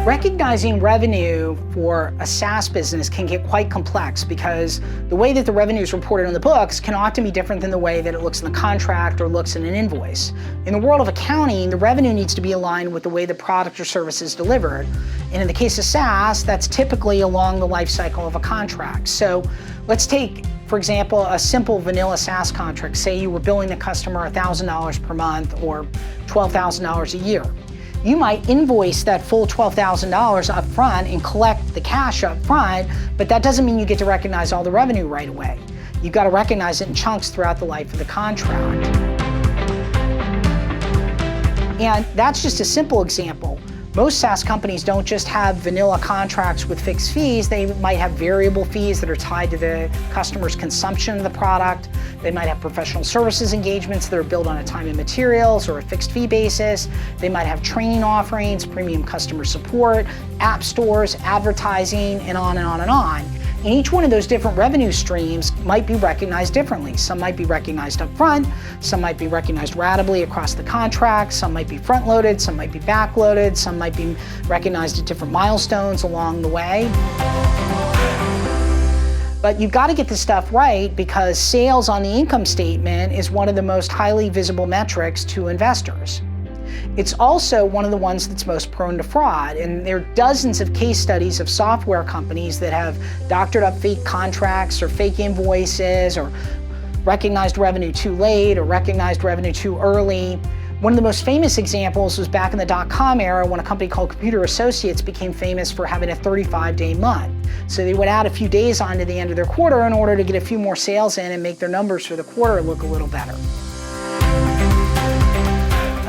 Recognizing revenue for a SaaS business can get quite complex because the way that the revenue is reported on the books can often be different than the way that it looks in the contract or looks in an invoice. In the world of accounting, the revenue needs to be aligned with the way the product or service is delivered. And in the case of SaaS, that's typically along the life cycle of a contract. So let's take, for example, a simple vanilla SaaS contract. Say you were billing the customer $1,000 per month or $12,000 a year. You might invoice that full $12,000 up front and collect the cash up front, but that doesn't mean you get to recognize all the revenue right away. You've got to recognize it in chunks throughout the life of the contract. And that's just a simple example. Most SaaS companies don't just have vanilla contracts with fixed fees. They might have variable fees that are tied to the customer's consumption of the product. They might have professional services engagements that are billed on a time and materials or a fixed fee basis. They might have training offerings, premium customer support, app stores, advertising, and on and on and on. And each one of those different revenue streams might be recognized differently. Some might be recognized up front, some might be recognized ratably across the contract, some might be front-loaded, some might be back-loaded, some might be recognized at different milestones along the way. But you've got to get this stuff right because sales on the income statement is one of the most highly visible metrics to investors. It's also one of the ones that's most prone to fraud, and there are dozens of case studies of software companies that have doctored up fake contracts or fake invoices or recognized revenue too late or recognized revenue too early. One of the most famous examples was back in the .com era when a company called Computer Associates became famous for having a 35-day month. So they would add a few days on to the end of their quarter in order to get a few more sales in and make their numbers for the quarter look a little better.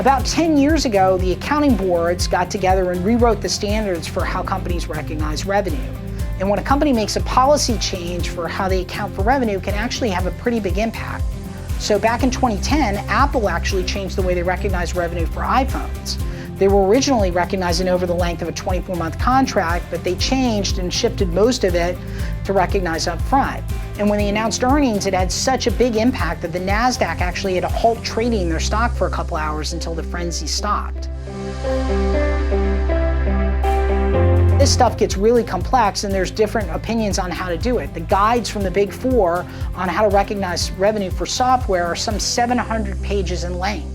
About 10 years ago, the accounting boards got together and rewrote the standards for how companies recognize revenue. And when a company makes a policy change for how they account for revenue, it can actually have a pretty big impact. So back in 2010, Apple actually changed the way they recognize revenue for iPhones. They were originally recognizing over the length of a 24-month contract, but they changed and shifted most of it to recognize up front. And when they announced earnings, it had such a big impact that the NASDAQ actually had to halt trading their stock for a couple hours until the frenzy stopped. This stuff gets really complex and there's different opinions on how to do it. The guides from the Big Four on how to recognize revenue for software are some 700 pages in length.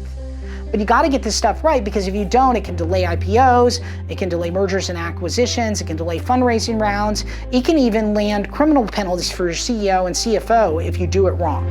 But you got to get this stuff right because if you don't, it can delay IPOs, it can delay mergers and acquisitions, it can delay fundraising rounds, it can even land criminal penalties for your CEO and CFO if you do it wrong.